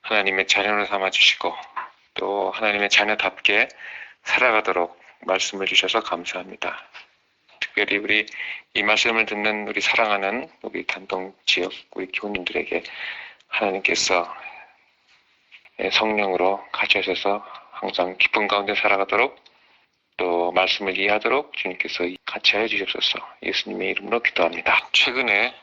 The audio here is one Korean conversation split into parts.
하나님의 자녀로 삼아주시고 또 하나님의 자녀답게 살아가도록 말씀을 주셔서 감사합니다. 특별히 우리 이 말씀을 듣는 우리 사랑하는 우리 단동 지역 우리 교우님들에게 하나님께서 성령으로 같이 하셔서 항상 기쁨 가운데 살아가도록 또 말씀을 이해하도록 주님께서 같이 하여 주시옵소서. 예수님의 이름으로 기도합니다. 최근에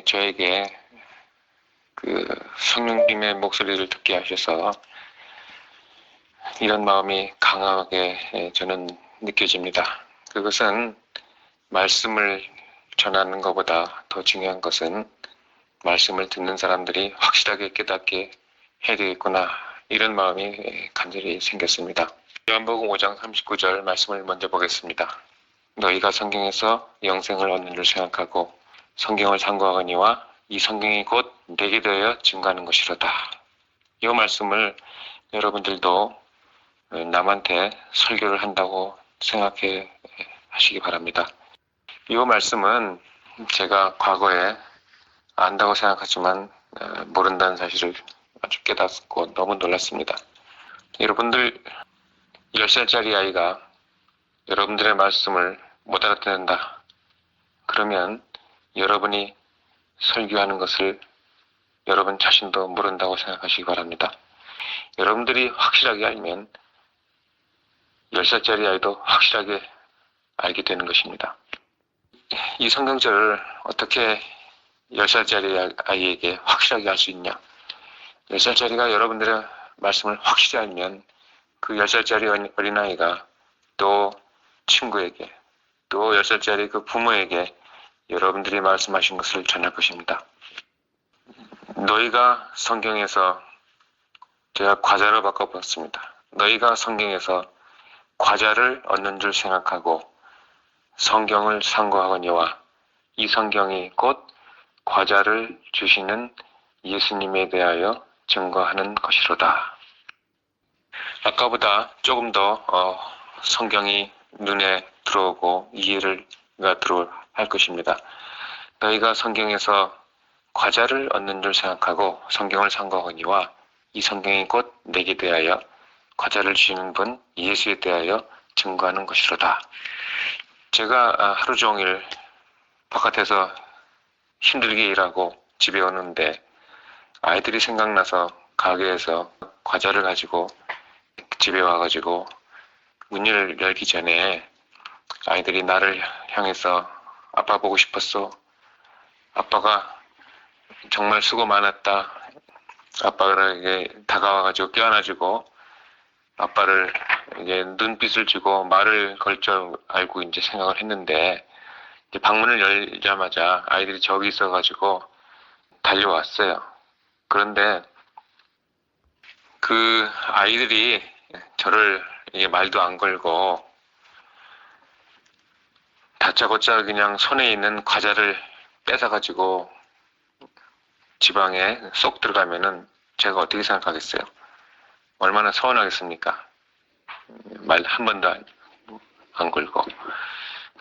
저에게 그 성령님의 목소리를 듣게 하셔서 이런 마음이 강하게 저는 느껴집니다. 그것은 말씀을 전하는 것보다 더 중요한 것은 말씀을 듣는 사람들이 확실하게 깨닫게 해야 되겠구나, 이런 마음이 간절히 생겼습니다. 요한복음 5장 39절 말씀을 먼저 보겠습니다. 너희가 성경에서 영생을 얻는 줄 생각하고 성경을 상고하거니와 이 성경이 곧 내게 되어 증거하는 것이로다. 이 말씀을 여러분들도 남한테 설교를 한다고 생각해 하시기 바랍니다. 이 말씀은 제가 과거에 안다고 생각하지만 모른다는 사실을 아주 깨닫고 너무 놀랐습니다. 여러분들 10살짜리 아이가 여러분들의 말씀을 못 알아듣는다. 그러면 여러분이 설교하는 것을 여러분 자신도 모른다고 생각하시기 바랍니다. 여러분들이 확실하게 알면 10살짜리 아이도 확실하게 알게 되는 것입니다. 이 성경절을 어떻게 10살짜리 아이에게 확실하게 알 수 있냐? 10살짜리가 여러분들의 말씀을 확실히 알면 그 10살짜리 어린아이가 또 친구에게 또 10살짜리 그 부모에게 여러분들이 말씀하신 것을 전할 것입니다. 너희가 성경에서, 제가 과자로 바꿔봤습니다. 너희가 성경에서 과자를 얻는 줄 생각하고 성경을 상고하거니와 이 성경이 곧 과자를 주시는 예수님에 대하여 증거하는 것이로다. 아까보다 조금 더 성경이 눈에 들어오고 이해가 할 것입니다. 너희가 성경에서 과자를 얻는 줄 생각하고 성경을 상고하거니와 이 성경이 곧 내게 대하여 과자를 주시는 분 예수에 대하여 증거하는 것이로다. 제가 하루 종일 바깥에서 힘들게 일하고 집에 오는데 아이들이 생각나서 가게에서 과자를 가지고 집에 와가지고 문을 열기 전에 아이들이 나를 향해서 아빠 보고 싶었어. 아빠가 정말 수고 많았다. 아빠에게 다가와가지고 껴안아주고 아빠를 이제 눈빛을 주고 말을 걸 줄 알고 이제 생각을 했는데 이제 방문을 열자마자 아이들이 저기 있어가지고 달려왔어요. 그런데 그 아이들이 저를 이게 말도 안 걸고 다짜고짜 그냥 손에 있는 과자를 뺏어가지고 지방에 쏙 들어가면은 제가 어떻게 생각하겠어요? 얼마나 서운하겠습니까? 말 한 번도 안 걸고.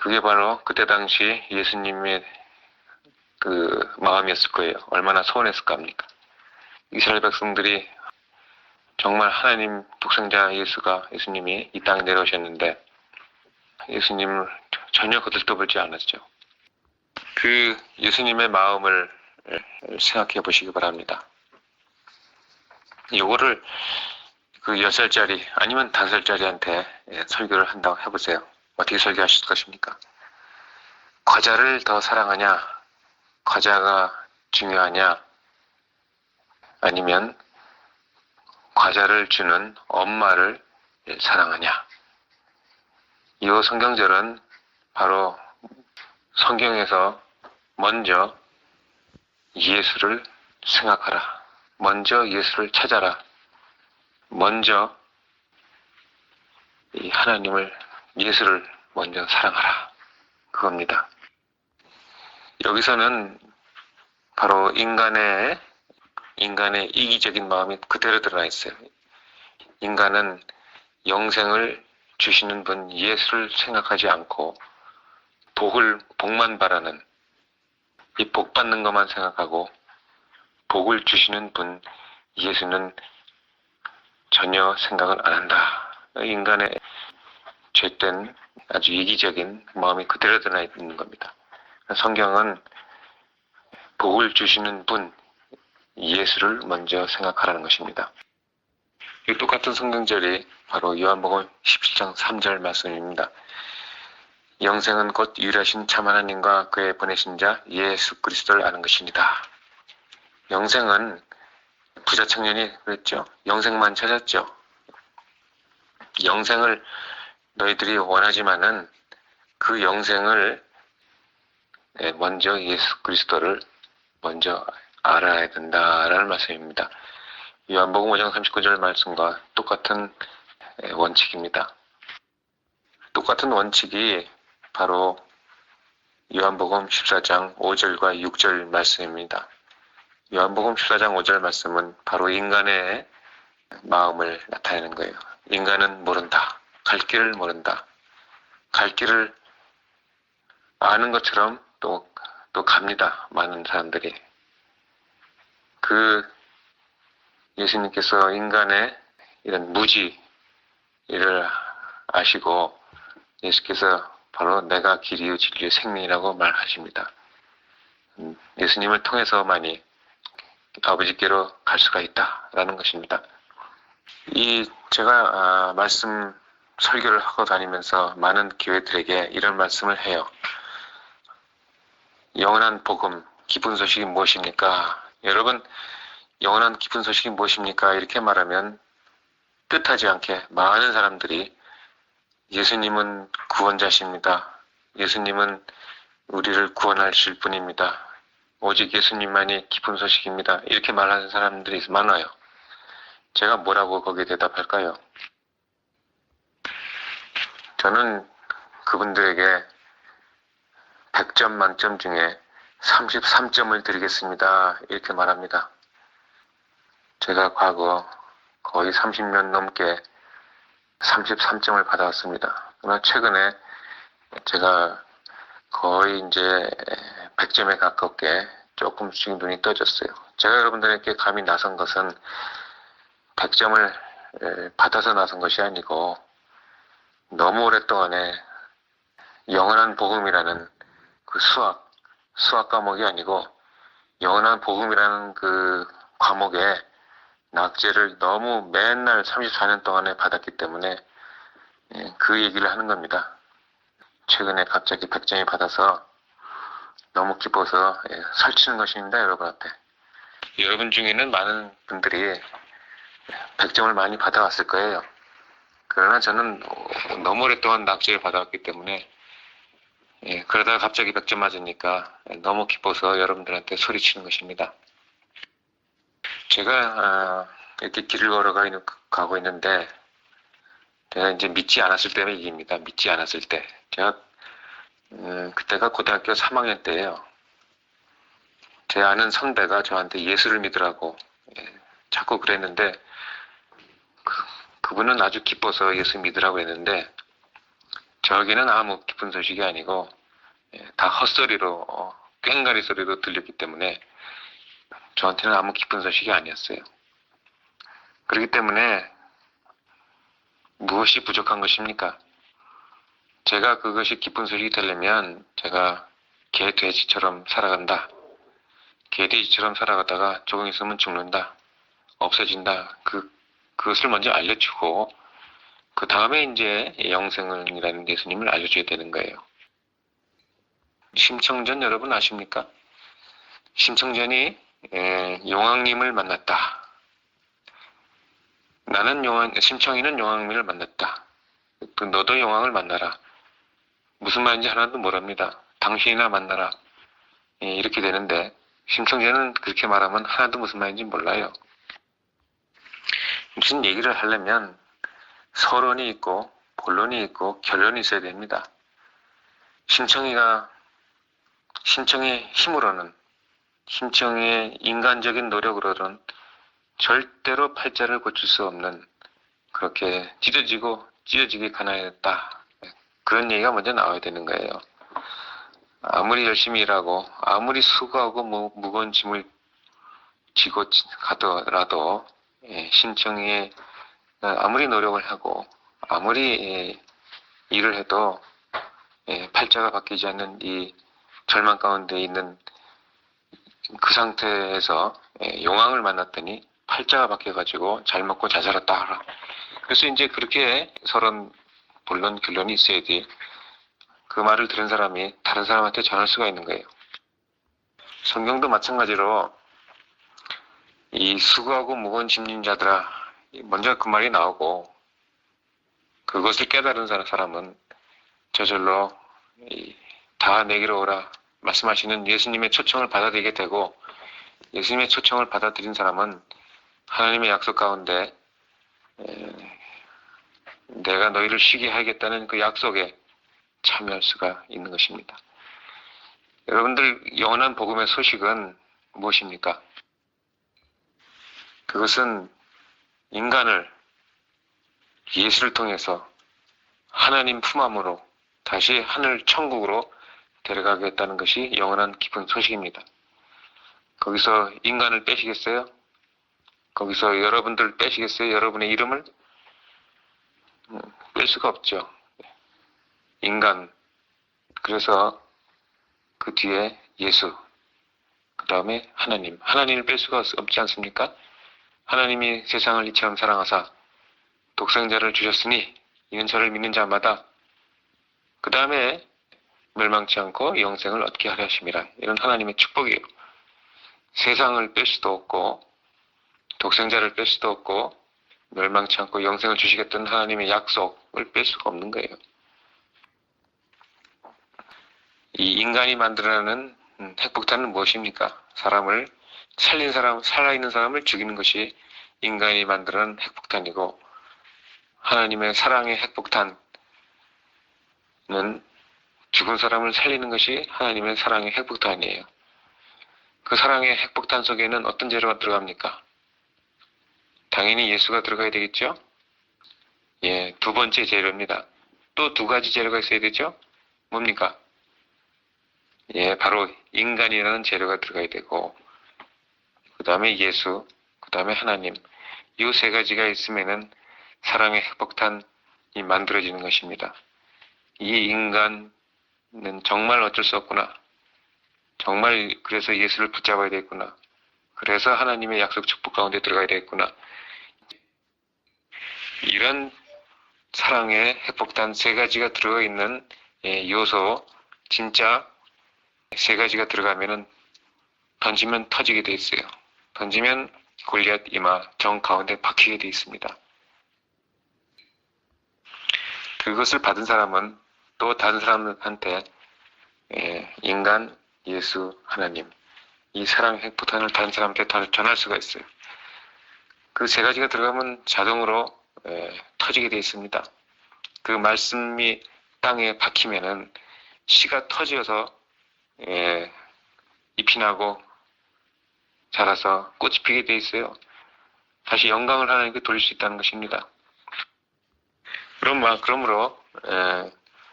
그게 바로 그때 당시 예수님의 그 마음이었을 거예요. 얼마나 서운했을까 합니까? 이스라엘 백성들이 정말 하나님 독생자 예수님이 이 땅에 내려오셨는데 예수님을 전혀 거들떠보지 않았죠. 그 예수님의 마음을 생각해 보시기 바랍니다. 요거를 그 10살짜리 아니면 5살짜리한테 설교를 한다고 해보세요. 어떻게 설교하실 것입니까? 과자를 더 사랑하냐? 과자가 중요하냐? 아니면 과자를 주는 엄마를 사랑하냐? 이 성경절은 바로 성경에서 먼저 예수를 생각하라. 먼저 예수를 찾아라. 먼저 이 하나님을, 예수를 먼저 사랑하라. 그겁니다. 여기서는 바로 인간의 이기적인 마음이 그대로 드러나 있어요. 인간은 영생을 주시는 분 예수를 생각하지 않고 복만 바라는, 이 복 받는 것만 생각하고 복을 주시는 분 예수는 전혀 생각을 안 한다. 인간의 죄된 아주 이기적인 마음이 그대로 드러나 있는 겁니다. 성경은 복을 주시는 분 예수를 먼저 생각하라는 것입니다. 이 똑같은 성경절이 바로 요한복음 17장 3절 말씀입니다. 영생은 곧 유일하신 참 하나님과 그의 보내신 자 예수 그리스도를 아는 것입니다. 영생은 부자 청년이 그랬죠. 영생만 찾았죠. 영생을 너희들이 원하지만은 그 영생을 먼저 예수 그리스도를 먼저 알아야 된다라는 말씀입니다. 요한복음 5장 39절 말씀과 똑같은 원칙입니다. 똑같은 원칙이 바로 요한복음 14장 5절과 6절 말씀입니다. 요한복음 14장 5절 말씀은 바로 인간의 마음을 나타내는 거예요. 인간은 모른다. 갈 길을 모른다. 갈 길을 아는 것처럼 또 갑니다. 많은 사람들이. 예수님께서 인간의 이런 무지를 아시고 예수께서 바로 내가 길이요 진리요 생명이라고 말하십니다. 예수님을 통해서만이 아버지께로 갈 수가 있다라는 것입니다. 제가 말씀 설교를 하고 다니면서 많은 교회들에게 이런 말씀을 해요. 영원한 복음, 기쁜 소식이 무엇입니까? 여러분, 영원한 기쁜 소식이 무엇입니까? 이렇게 말하면 뜻하지 않게 많은 사람들이 예수님은 구원자십니다. 예수님은 우리를 구원하실 분입니다. 오직 예수님만이 기쁜 소식입니다. 이렇게 말하는 사람들이 많아요. 제가 뭐라고 거기에 대답할까요? 저는 그분들에게 100점 만점 중에 33점을 드리겠습니다. 이렇게 말합니다. 제가 과거 거의 30년 넘게 33점을 받아왔습니다. 그러나 최근에 제가 거의 이제 100점에 가깝게 조금씩 눈이 떠졌어요. 제가 여러분들에게 감히 나선 것은 100점을 받아서 나선 것이 아니고 너무 오랫동안에 영원한 복음이라는 그 수학 과목이 아니고 영원한 복음이라는 그 과목에 낙제를 너무 맨날 34년 동안에 받았기 때문에 그 얘기를 하는 겁니다. 최근에 갑자기 100점이 받아서 너무 기뻐서 설치는 것입니다. 여러분한테. 여러분 중에는 많은 분들이 100점을 많이 받아왔을 거예요. 그러나 저는 너무 오랫동안 낙제를 받아왔기 때문에 그러다가 갑자기 100점 맞으니까 너무 기뻐서 여러분들한테 소리치는 것입니다. 제가 이렇게 길을 가고 있는데 제가 이제 믿지 않았을 때의 얘기입니다. 믿지 않았을 때. 제가 그때가 고등학교 3학년 때예요. 제 아는 선배가 저한테 예수를 믿으라고 자꾸 그랬는데 그분은 아주 기뻐서 예수 믿으라고 했는데 저에게는 아무 기쁜 소식이 아니고 다 헛소리로 꽹가리 소리로 들렸기 때문에 저한테는 아무 기쁜 소식이 아니었어요. 그렇기 때문에 무엇이 부족한 것입니까? 제가 그것이 기쁜 소식이 되려면 제가 개, 돼지처럼 살아간다. 개, 돼지처럼 살아가다가 조금 있으면 죽는다. 없어진다. 그것을 먼저 알려주고 그 다음에 이제 영생이라는 예수님을 알려줘야 되는 거예요. 심청전 여러분 아십니까? 심청전이 용왕님을 만났다. 심청이는 용왕님을 만났다. 너도 용왕을 만나라. 무슨 말인지 하나도 모릅니다. 당신이나 만나라. 이렇게 되는데 심청전은 그렇게 말하면 하나도 무슨 말인지 몰라요. 무슨 얘기를 하려면 서론이 있고 본론이 있고 결론이 있어야 됩니다. 심청이의 힘으로는 심청이의 인간적인 노력으로는 절대로 팔자를 고칠 수 없는 그렇게 찢어지게 가난했다. 그런 얘기가 먼저 나와야 되는 거예요. 아무리 열심히 일하고 아무리 수고하고 무거운 짐을 지고 가더라도 신청에 아무리 노력을 하고 아무리 일을 해도 팔자가 바뀌지 않는 이 절망 가운데 있는 그 상태에서 용왕을 만났더니 팔자가 바뀌어가지고 잘 먹고 잘 살았다. 그래서 이제 그렇게 서론, 본론, 결론이 있어야지 그 말을 들은 사람이 다른 사람한테 전할 수가 있는 거예요. 성경도 마찬가지로 이 수고하고 무거운 짐진 자들아, 먼저 그 말이 나오고 그것을 깨달은 사람은 저절로 다 내게로 오라 말씀하시는 예수님의 초청을 받아들이게 되고, 예수님의 초청을 받아들인 사람은 하나님의 약속 가운데 내가 너희를 쉬게 하겠다는 그 약속에 참여할 수가 있는 것입니다. 여러분들, 영원한 복음의 소식은 무엇입니까? 그것은 인간을 예수를 통해서 하나님 품 안으로 다시 하늘 천국으로 데려가겠다는 것이 영원한 기쁜 소식입니다. 거기서 인간을 빼시겠어요? 거기서 여러분들 빼시겠어요? 여러분의 이름을? 뺄 수가 없죠. 인간, 그래서 그 뒤에 예수, 그 다음에 하나님. 하나님을 뺄 수가 없지 않습니까? 하나님이 세상을 이처럼 사랑하사 독생자를 주셨으니 이는 저를 믿는 자마다 그 다음에 멸망치 않고 영생을 얻게 하려 하심이라. 이런 하나님의 축복이에요. 세상을 뺄 수도 없고 독생자를 뺄 수도 없고 멸망치 않고 영생을 주시겠다는 하나님의 약속을 뺄 수가 없는 거예요. 이 인간이 만들어내는 핵폭탄은 무엇입니까? 사람을 살린 사람, 살아있는 사람을 죽이는 것이 인간이 만드는 핵폭탄이고, 하나님의 사랑의 핵폭탄은 죽은 사람을 살리는 것이 하나님의 사랑의 핵폭탄이에요. 그 사랑의 핵폭탄 속에는 어떤 재료가 들어갑니까? 당연히 예수가 들어가야 되겠죠? 두 번째 재료입니다. 또 두 가지 재료가 있어야 되죠? 뭡니까? 바로 인간이라는 재료가 들어가야 되고, 그 다음에 예수, 그 다음에 하나님. 이 세 가지가 있으면은 사랑의 핵폭탄이 만들어지는 것입니다. 이 인간은 정말 어쩔 수 없구나. 정말 그래서 예수를 붙잡아야 되겠구나. 그래서 하나님의 약속 축복 가운데 들어가야 되겠구나. 이런 사랑의 핵폭탄 세 가지가 들어가 있는 요소, 진짜 세 가지가 들어가면은 던지면 터지게 돼 있어요. 던지면 골리앗 이마 정 가운데 박히게 돼 있습니다. 그것을 받은 사람은 또 다른 사람한테 인간, 예수, 하나님, 이 사랑 핵폭탄을 다른 사람한테 전할 수가 있어요. 그 세 가지가 들어가면 자동으로 터지게 돼 있습니다. 그 말씀이 땅에 박히면은 씨가 터지어서 잎이 나고 자라서 꽃이 피게 돼 있어요. 다시 영광을 하나님께 돌릴 수 있다는 것입니다. 그러므로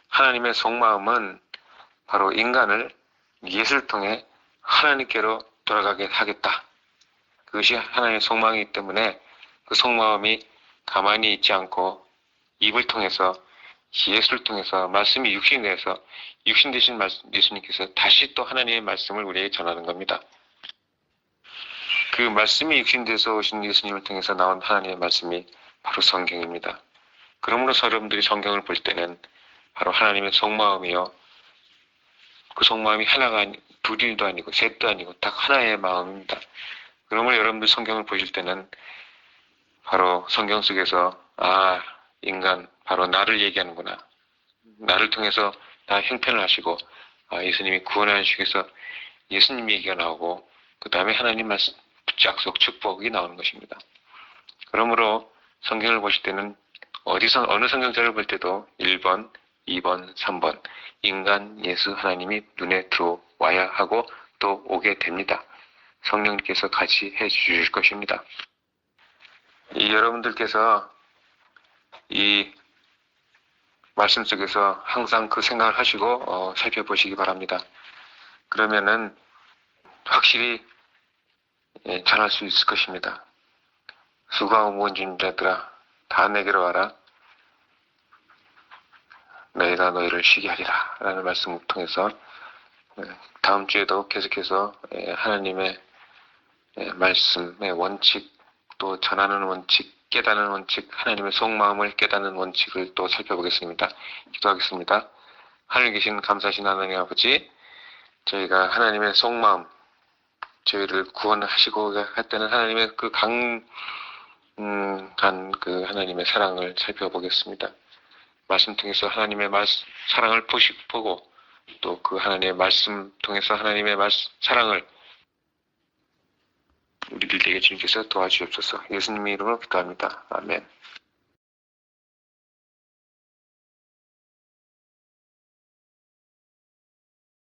하나님의 속마음은 바로 인간을 예수를 통해 하나님께로 돌아가게 하겠다. 그것이 하나님의 속마음이기 때문에 그 속마음이 가만히 있지 않고 입을 통해서 예수를 통해서 말씀이 육신이 돼서 육신 되신 예수님께서 다시 또 하나님의 말씀을 우리에게 전하는 겁니다. 그 말씀이 육신 돼서 오신 예수님을 통해서 나온 하나님의 말씀이 바로 성경입니다. 그러므로 여러분들이 성경을 볼 때는 바로 하나님의 속마음이요. 그 속마음이 하나가 둘도 아니고 셋도 아니고 딱 하나의 마음입니다. 그러므로 여러분들 성경을 보실 때는 바로 성경 속에서 인간 바로 나를 얘기하는구나. 나를 통해서 다 형편을 하시고 예수님이 구원하는 주께서 예수님 얘기가 나오고 그 다음에 하나님 말씀 약속 축복이 나오는 것입니다. 그러므로 성경을 보실 때는 어느 성경자를 볼 때도 1번, 2번, 3번 인간, 예수, 하나님이 눈에 들어와야 하고 또 오게 됩니다. 성령님께서 같이 해주실 것입니다. 여러분들께서 이 말씀 속에서 항상 그 생각을 하시고 살펴보시기 바랍니다. 그러면은 확실히 전할 수 있을 것입니다. 수고하고 무거운 짐진 자들아 다 내게로 와라. 내가 너희를 쉬게 하리라 라는 말씀을 통해서 다음 주에도 계속해서 하나님의 말씀의 원칙, 또 전하는 원칙, 깨닫는 원칙, 하나님의 속마음을 깨닫는 원칙을 또 살펴보겠습니다. 기도하겠습니다. 하늘에 계신 감사하신 하나님 아버지, 저희가 하나님의 속마음, 저희를 구원하시고 할 때는 하나님의 그 강한 그 하나님의 사랑을 살펴보겠습니다. 말씀 통해서 하나님의 사랑을 보고 또 그 하나님의 말씀 통해서 하나님의 사랑을 우리들에게 주님께서 도와주옵소서. 예수님 이름으로 기도합니다. 아멘.